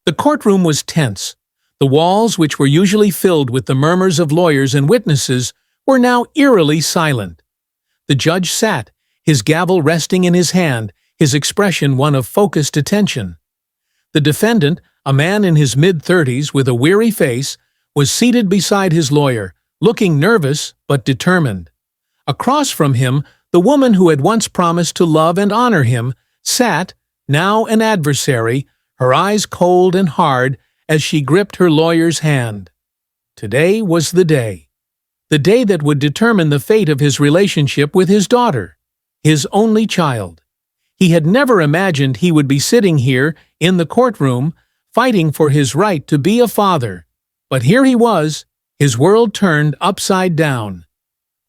The courtroom was tense. The walls, which were usually filled with the murmurs of lawyers and witnesses, were now eerily silent. The judge sat, his gavel resting in his hand, his expression one of focused attention. The defendant, a man in his mid-30s with a weary face, was seated beside his lawyer, looking nervous but determined. Across from him, the woman who had once promised to love and honor him sat, now an adversary, her eyes cold and hard as she gripped her lawyer's hand. Today was the day that would determine the fate of his relationship with his daughter, his only child. He had never imagined he would be sitting here in the courtroom, fighting for his right to be a father. But here he was, his world turned upside down.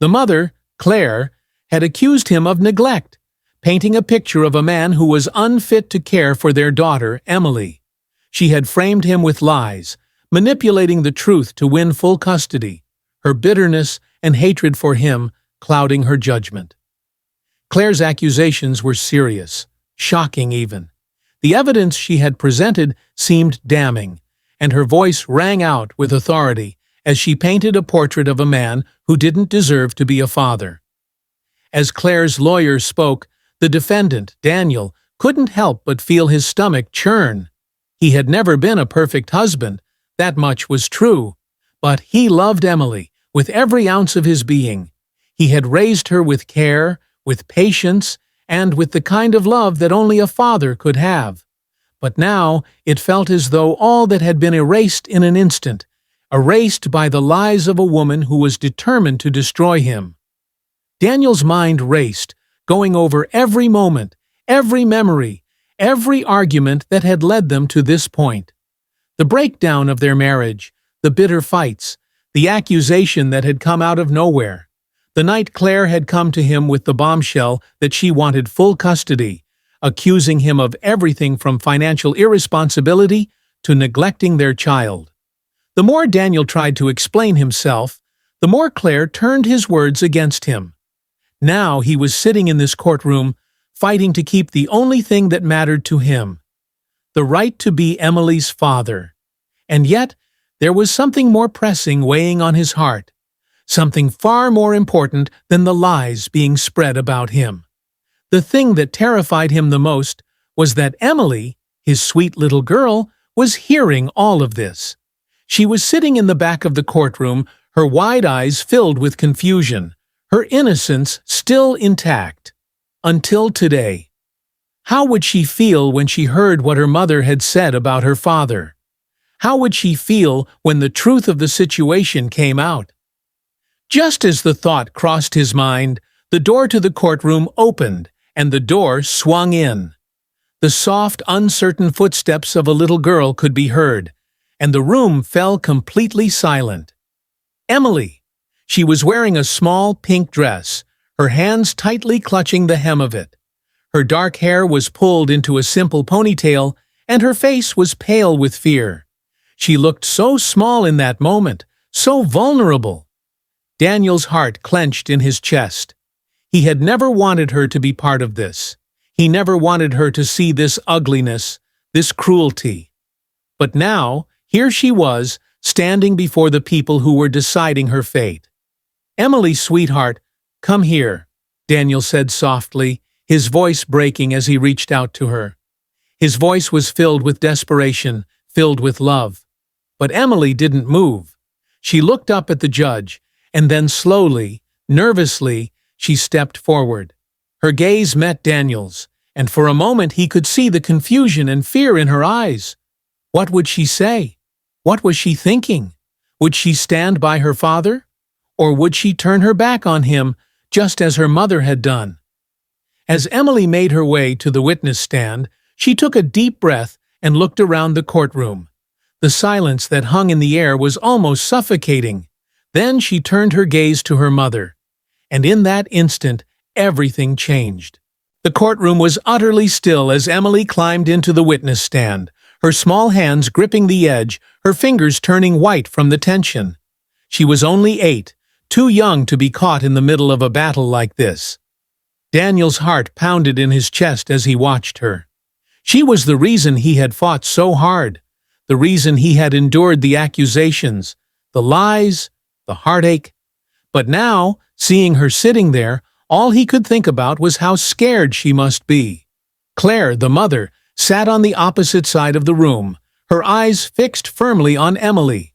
The mother, Claire, had accused him of neglect, painting a picture of a man who was unfit to care for their daughter, Emily. She had framed him with lies, manipulating the truth to win full custody, her bitterness and hatred for him clouding her judgment. Claire's accusations were serious, shocking even. The evidence she had presented seemed damning, and her voice rang out with authority as she painted a portrait of a man who didn't deserve to be a father. As Claire's lawyer spoke, the defendant, Daniel, couldn't help but feel his stomach churn. He had never been a perfect husband, that much was true, but he loved Emily with every ounce of his being. He had raised her with care, with patience, and with the kind of love that only a father could have. But now it felt as though all that had been erased in an instant, erased by the lies of a woman who was determined to destroy him. Daniel's mind raced, going over every moment, every memory, every argument that had led them to this point. The breakdown of their marriage, the bitter fights, the accusation that had come out of nowhere. The night Claire had come to him with the bombshell that she wanted full custody, accusing him of everything from financial irresponsibility to neglecting their child. The more Daniel tried to explain himself, the more Claire turned his words against him. Now he was sitting in this courtroom, fighting to keep the only thing that mattered to him, the right to be Emily's father. And yet, there was something more pressing weighing on his heart, something far more important than the lies being spread about him. The thing that terrified him the most was that Emily, his sweet little girl, was hearing all of this. She was sitting in the back of the courtroom, her wide eyes filled with confusion, her innocence still intact. Until today. How would she feel when she heard what her mother had said about her father? How would she feel when the truth of the situation came out? Just as the thought crossed his mind, the door to the courtroom opened, and the door swung in. The soft, uncertain footsteps of a little girl could be heard, and the room fell completely silent. Emily. She was wearing a small pink dress, her hands tightly clutching the hem of it. Her dark hair was pulled into a simple ponytail, and her face was pale with fear. She looked so small in that moment, so vulnerable. Daniel's heart clenched in his chest. He had never wanted her to be part of this. He never wanted her to see this ugliness, this cruelty. But now, here she was, standing before the people who were deciding her fate. "Emily, sweetheart, come here," Daniel said softly, his voice breaking as he reached out to her. His voice was filled with desperation, filled with love. But Emily didn't move. She looked up at the judge, and then slowly, nervously, she stepped forward. Her gaze met Daniel's, and for a moment he could see the confusion and fear in her eyes. What would she say? What was she thinking? Would she stand by her father? Or would she turn her back on him, just as her mother had done? As Emily made her way to the witness stand, she took a deep breath and looked around the courtroom. The silence that hung in the air was almost suffocating. Then she turned her gaze to her mother. And in that instant, everything changed. The courtroom was utterly still as Emily climbed into the witness stand, her small hands gripping the edge, her fingers turning white from the tension. She was only 8, too young to be caught in the middle of a battle like this. Daniel's heart pounded in his chest as he watched her. She was the reason he had fought so hard, the reason he had endured the accusations, the lies, the heartache. But now, seeing her sitting there, all he could think about was how scared she must be. Claire, the mother, sat on the opposite side of the room, her eyes fixed firmly on Emily.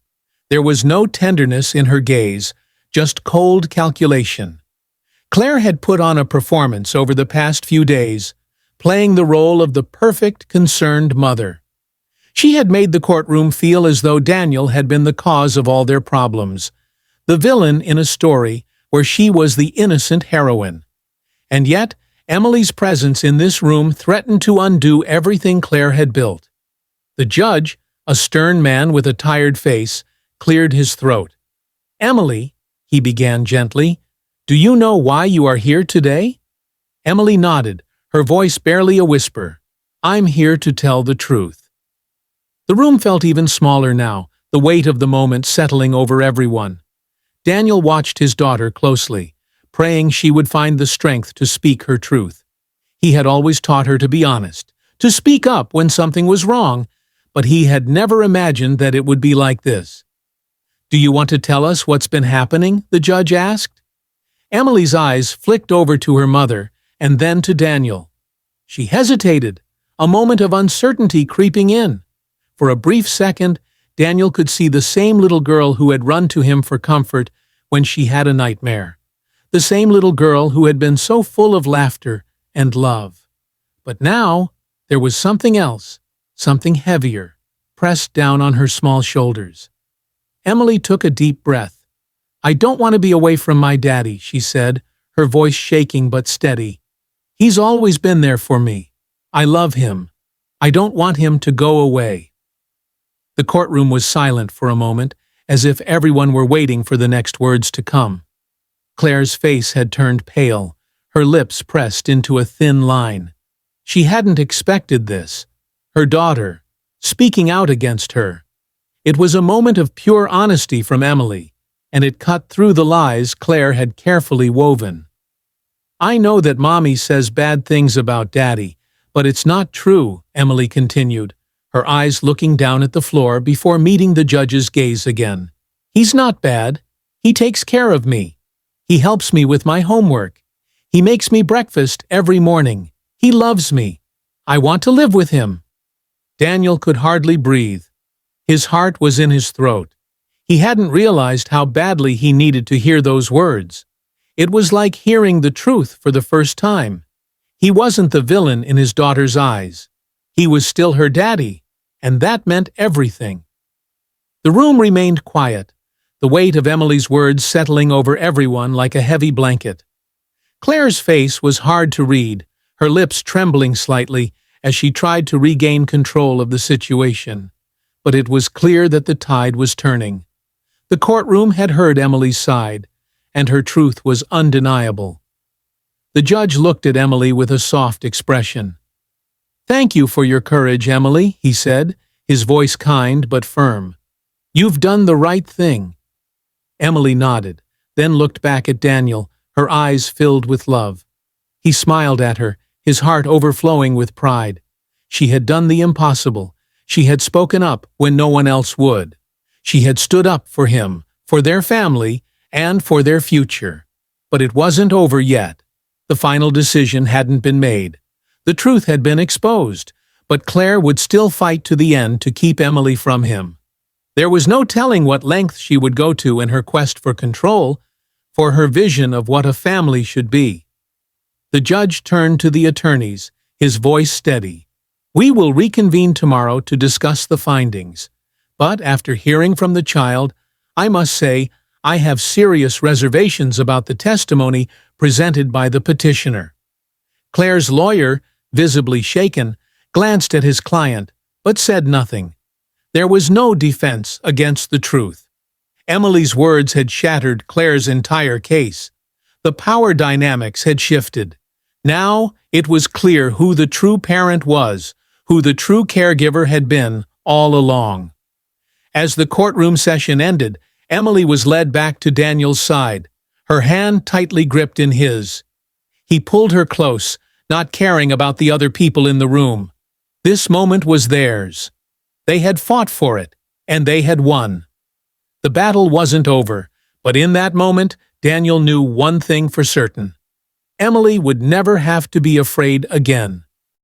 There was no tenderness in her gaze, just cold calculation. Claire had put on a performance over the past few days, playing the role of the perfect, concerned mother. She had made the courtroom feel as though Daniel had been the cause of all their problems, the villain in a story where she was the innocent heroine. And yet, Emily's presence in this room threatened to undo everything Claire had built. The judge, a stern man with a tired face, cleared his throat. "Emily," he began gently, "do you know why you are here today?" Emily nodded, her voice barely a whisper. "I'm here to tell the truth." The room felt even smaller now, the weight of the moment settling over everyone. Daniel watched his daughter closely, praying she would find the strength to speak her truth. He had always taught her to be honest, to speak up when something was wrong, but he had never imagined that it would be like this. "Do you want to tell us what's been happening?" the judge asked. Emily's eyes flicked over to her mother and then to Daniel. She hesitated, a moment of uncertainty creeping in. For a brief second, Daniel could see the same little girl who had run to him for comfort when she had a nightmare. The same little girl who had been so full of laughter and love. But now, there was something else, something heavier, pressed down on her small shoulders. Emily took a deep breath. "I don't want to be away from my daddy," she said, her voice shaking but steady. "He's always been there for me. I love him. I don't want him to go away." The courtroom was silent for a moment, as if everyone were waiting for the next words to come. Claire's face had turned pale, her lips pressed into a thin line. She hadn't expected this. Her daughter, speaking out against her. It was a moment of pure honesty from Emily, and it cut through the lies Claire had carefully woven. "I know that Mommy says bad things about Daddy, but it's not true," Emily continued, her eyes looking down at the floor before meeting the judge's gaze again. "He's not bad. He takes care of me. He helps me with my homework. He makes me breakfast every morning. He loves me. I want to live with him." Daniel could hardly breathe. His heart was in his throat. He hadn't realized how badly he needed to hear those words. It was like hearing the truth for the first time. He wasn't the villain in his daughter's eyes. He was still her daddy, and that meant everything. The room remained quiet, the weight of Emily's words settling over everyone like a heavy blanket. Claire's face was hard to read, her lips trembling slightly as she tried to regain control of the situation. But it was clear that the tide was turning. The courtroom had heard Emily's side, and her truth was undeniable. The judge looked at Emily with a soft expression. "Thank you for your courage, Emily," he said, his voice kind but firm. "You've done the right thing." Emily nodded, then looked back at Daniel, her eyes filled with love. He smiled at her, his heart overflowing with pride. She had done the impossible. She had spoken up when no one else would. She had stood up for him, for their family, and for their future. But it wasn't over yet. The final decision hadn't been made. The truth had been exposed, but Claire would still fight to the end to keep Emily from him. There was no telling what length she would go to in her quest for control, for her vision of what a family should be. The judge turned to the attorneys, his voice steady. "We will reconvene tomorrow to discuss the findings. But after hearing from the child, I must say I have serious reservations about the testimony presented by the petitioner." Claire's lawyer, visibly shaken, glanced at his client, but said nothing. There was no defense against the truth. Emily's words had shattered Claire's entire case. The power dynamics had shifted. Now it was clear who the true parent was, who the true caregiver had been all along. As the courtroom session ended, Emily was led back to Daniel's side, her hand tightly gripped in his. He pulled her close, not caring about the other people in the room. This moment was theirs. They had fought for it, and they had won. The battle wasn't over, but in that moment, Daniel knew one thing for certain. Emily would never have to be afraid again.